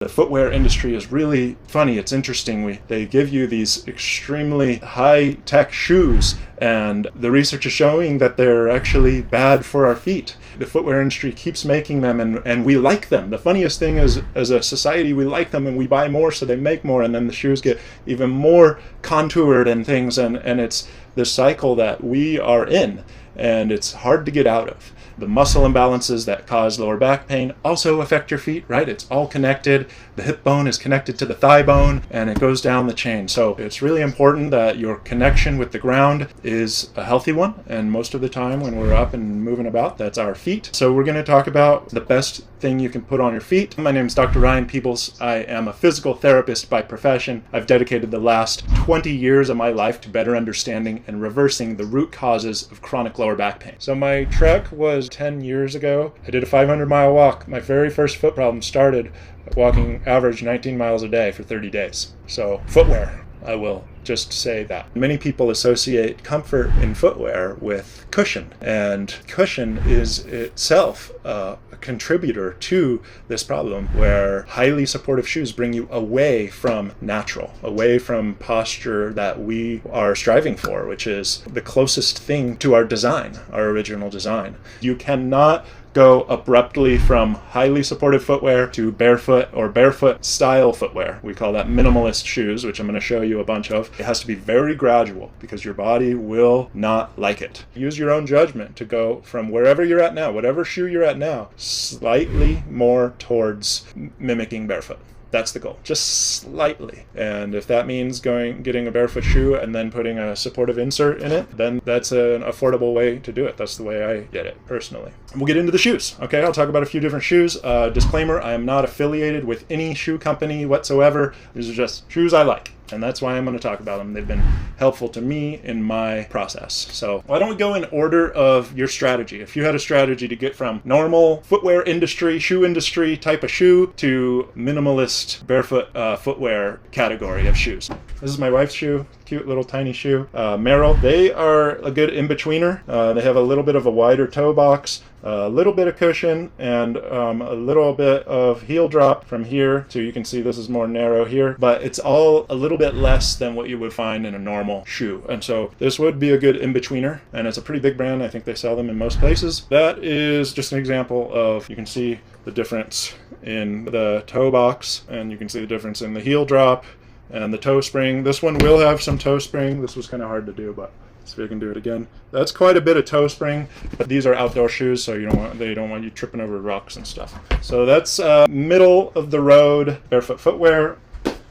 The footwear industry is really funny. It's interesting. They give you these extremely high-tech shoes, and the research is showing that they're actually bad for our feet. The footwear industry keeps making them, and we like them. The funniest thing is, as a society, we like them, and we buy more, so they make more, and then the shoes get even more contoured and things, and it's this cycle that we are in, and it's hard to get out of. The muscle imbalances that cause lower back pain also affect your feet, right? It's all connected. The hip bone is connected to the thigh bone, and it goes down the chain. So it's really important that your connection with the ground is a healthy one, and most of the time when we're up and moving about, that's our feet. So we're going to talk about the best thing you can put on your feet. My name is Dr. Ryan Peebles. I am a physical therapist by profession. I've dedicated the last 20 years of my life to better understanding and reversing the root causes of chronic lower back pain. So my trek was 10 years ago. I did a 500-mile walk. My very first foot problem started walking average 19 miles a day for 30 days. So footwear, I will just say that. Many people associate comfort in footwear with cushion, and cushion is itself a contributor to this problem, where highly supportive shoes bring you away from natural, away from posture that we are striving for, which is the closest thing to our design, our original design. You cannot go abruptly from highly supportive footwear to barefoot or barefoot style footwear. We call that minimalist shoes, which I'm going to show you a bunch of. It has to be very gradual because your body will not like it. Use your own judgment to go from wherever you're at now, whatever shoe you're at now, slightly more towards mimicking barefoot. That's the goal, just slightly. And if that means getting a barefoot shoe and then putting a supportive insert in it, then that's an affordable way to do it. That's the way I did it, personally. We'll get into the shoes, okay? I'll talk about a few different shoes. Disclaimer, I am not affiliated with any shoe company whatsoever. These are just shoes I like, and that's why I'm going to talk about them. They've been helpful to me in my process. So why don't we go in order of your strategy? If you had a strategy to get from normal footwear industry, shoe industry type of shoe to minimalist barefoot footwear category of shoes. This is my wife's shoe, cute little tiny shoe. Merrell, they are a good in-betweener. They have a little bit of a wider toe box, a little bit of cushion, and a little bit of heel drop from here to, you can see this is more narrow here, but it's all a little bit less than what you would find in a normal shoe. And so this would be a good in-betweener, and it's a pretty big brand. I think they sell them in most places. That is just an example of, you can see the difference in the toe box, and you can see the difference in the heel drop and the toe spring. This one will have some toe spring. This was kind of hard to do, but let's see if I can do it again. That's quite a bit of toe spring, but these are outdoor shoes, so they don't want you tripping over rocks and stuff. So that's middle of the road barefoot footwear.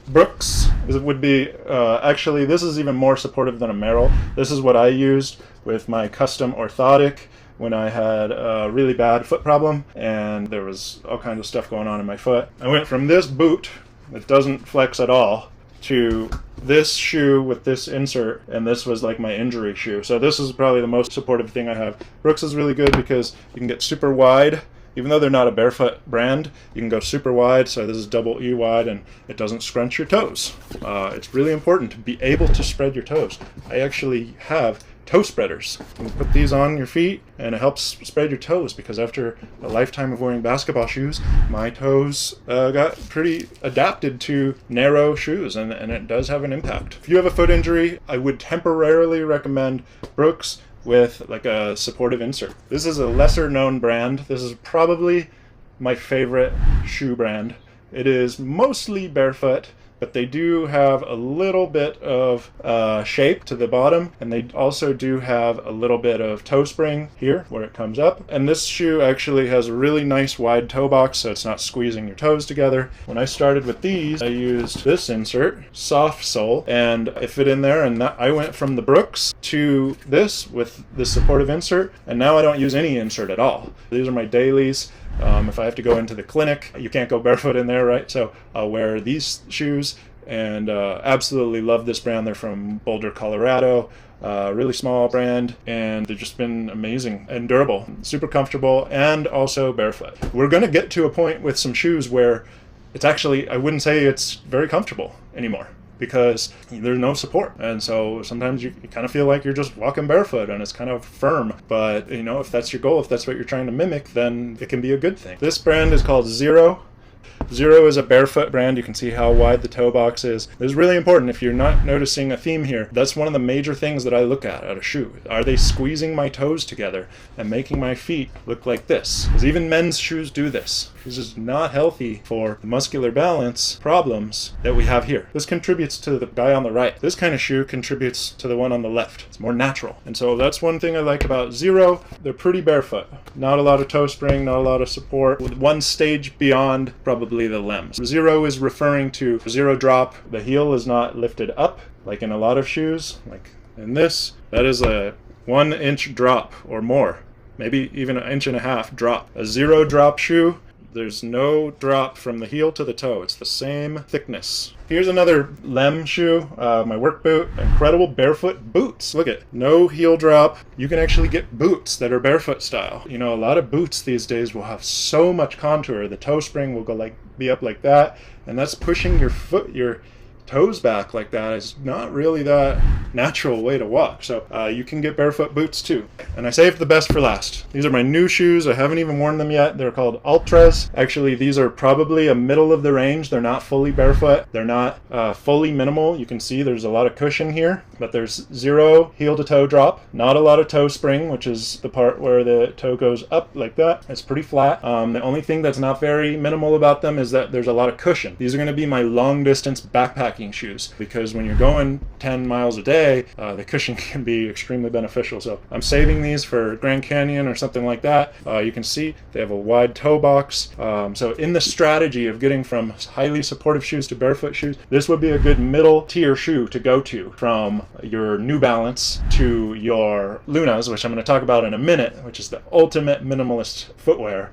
Brooks would be, actually this is even more supportive than a Merrell. This is what I used with my custom orthotic when I had a really bad foot problem and there was all kinds of stuff going on in my foot. I went from this boot that doesn't flex at all to this shoe with this insert, and this was like my injury shoe. So this is probably the most supportive thing I have. Brooks is really good because you can get super wide. Even though they're not a barefoot brand, you can go super wide. So this is double E wide, and it doesn't scrunch your toes. It's really important to be able to spread your toes. I actually have toe spreaders. You put these on your feet and it helps spread your toes, because after a lifetime of wearing basketball shoes, my toes got pretty adapted to narrow shoes, and it does have an impact. If you have a foot injury, I would temporarily recommend Brooks with like a supportive insert. This is a lesser known brand. This is probably my favorite shoe brand. It is mostly barefoot, but they do have a little bit of shape to the bottom, and they also do have a little bit of toe spring here where it comes up. And this shoe actually has a really nice wide toe box, so it's not squeezing your toes together. When I started with these, I used this insert, SofSole, and it fit in there, and I went from the Brooks to this with this supportive insert, and now I don't use any insert at all. These are my dailies. If I have to go into the clinic, you can't go barefoot in there, right? So I'll wear these shoes, and absolutely love this brand. They're from Boulder, Colorado. Really small brand, and they've just been amazing and durable, super comfortable, and also barefoot. We're going to get to a point with some shoes where it's actually, I wouldn't say it's very comfortable anymore, because there's no support. And so sometimes you kind of feel like you're just walking barefoot and it's kind of firm. But if that's your goal, if that's what you're trying to mimic, then it can be a good thing. This brand is called Xero. Xero is a Barefoot brand. You can see how wide the toe box is. This is really important. If you're not noticing a theme here, that's one of the major things that I look at a shoe. Are they squeezing my toes together and making my feet look like this? Because even men's shoes do this. This is not healthy for the muscular balance problems that we have here. This contributes to the guy on the right. This kind of shoe contributes to the one on the left. It's more natural. And so that's one thing I like about Xero. They're pretty barefoot. Not a lot of toe spring, not a lot of support. With one stage beyond probably the Lems. Xero is referring to zero drop. The heel is not lifted up like in a lot of shoes. Like in this, that is a 1 inch drop or more. Maybe even 1.5 inches drop. A zero drop shoe, there's no drop from the heel to the toe. It's the same thickness. Here's another Lem shoe, my work boot. Incredible barefoot boots. Look at, no heel drop. You can actually get boots that are barefoot style. You know, a lot of boots these days will have so much contour. The toe spring will go be up like that, and that's pushing your toes back like that. Is not really that natural way to walk. So you can get barefoot boots too. And I saved the best for last. These are my new shoes. I haven't even worn them yet. They're called Ultras. Actually, these are probably a middle of the range. They're not fully barefoot. They're not fully minimal. You can see there's a lot of cushion here, but there's zero heel to toe drop. Not a lot of toe spring, which is the part where the toe goes up like that. It's pretty flat. The only thing that's not very minimal about them is that there's a lot of cushion. These are going to be my long distance backpacking shoes, because when you're going 10 miles a day, the cushion can be extremely beneficial. So I'm saving these for Grand Canyon or something like that. You can see they have a wide toe box. So in the strategy of getting from highly supportive shoes to barefoot shoes, this would be a good middle tier shoe to go to from your New Balance to your Lunas, which I'm going to talk about in a minute, which is the ultimate minimalist footwear.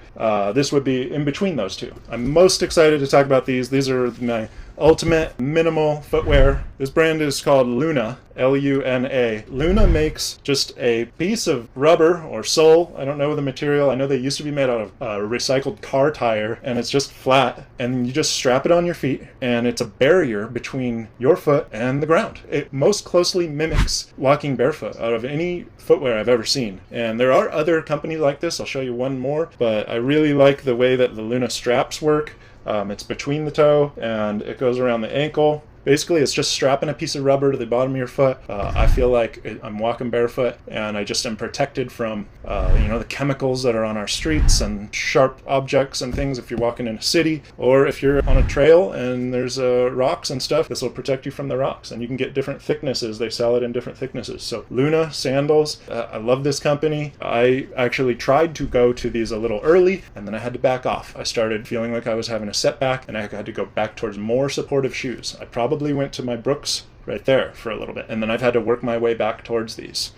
This would be in between those two. I'm most excited to talk about these. These are my ultimate minimal footwear. This brand is called Luna, L-U-N-A. Luna makes just a piece of rubber or sole. I don't know the material. I know they used to be made out of a recycled car tire, and it's just flat, and you just strap it on your feet, and it's a barrier between your foot and the ground. It most closely mimics walking barefoot out of any footwear I've ever seen. And there are other companies like this. I'll show you one more, but I really like the way that the Luna straps work. It's between the toe and it goes around the ankle. Basically, it's just strapping a piece of rubber to the bottom of your foot. I feel like I'm walking barefoot, and I just am protected from, the chemicals that are on our streets and sharp objects and things if you're walking in a city, or if you're on a trail and there's rocks and stuff. This will protect you from the rocks, and you can get different thicknesses. They sell it in different thicknesses. So LunaSandals, I love this company. I actually tried to go to these a little early, and then I had to back off. I started feeling like I was having a setback, and I had to go back towards more supportive shoes. I probably went to my Brooks right there for a little bit, and then I've had to work my way back towards these.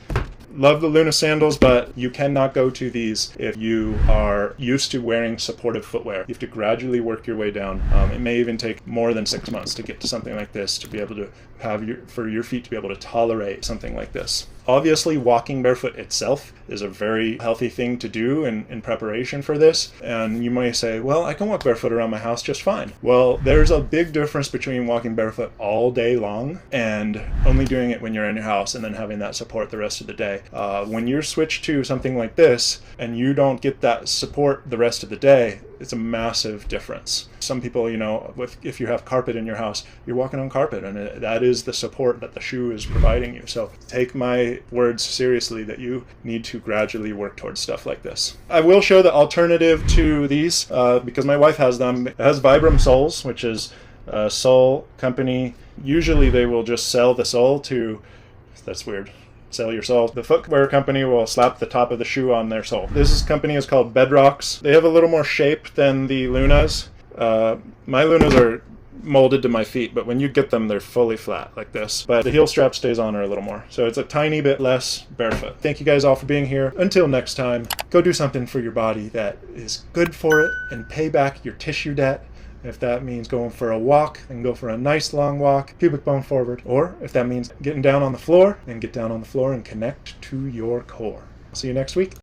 Love the LunaSandals, but you cannot go to these if you are used to wearing supportive footwear. You have to gradually work your way down. It may even take more than 6 months to get to something like this, to be able to have for your feet to be able to tolerate something like this. Obviously, walking barefoot itself is a very healthy thing to do in preparation for this. And you might say, well, I can walk barefoot around my house just fine. Well, there's a big difference between walking barefoot all day long and only doing it when you're in your house and then having that support the rest of the day. When you're switched to something like this and you don't get that support the rest of the day, it's a massive difference. Some people, if you have carpet in your house, you're walking on carpet, and that is the support that the shoe is providing you. So take my words seriously that you need to gradually work towards stuff like this. I will show the alternative to these because my wife has them. It has Vibram soles, which is a sole company. Usually they will just sell the sole to, that's weird, sell your sole. The footwear company will slap the top of the shoe on their sole. This company is called Bedrocks. They have a little more shape than the Lunas. My Lunas are molded to my feet, but when you get them, they're fully flat like this. But the heel strap stays on her a little more. So it's a tiny bit less barefoot. Thank you guys all for being here. Until next time, go do something for your body that is good for it and pay back your tissue debt. If that means going for a walk, then go for a nice long walk, pubic bone forward. Or if that means getting down on the floor, then get down on the floor and connect to your core. See you next week.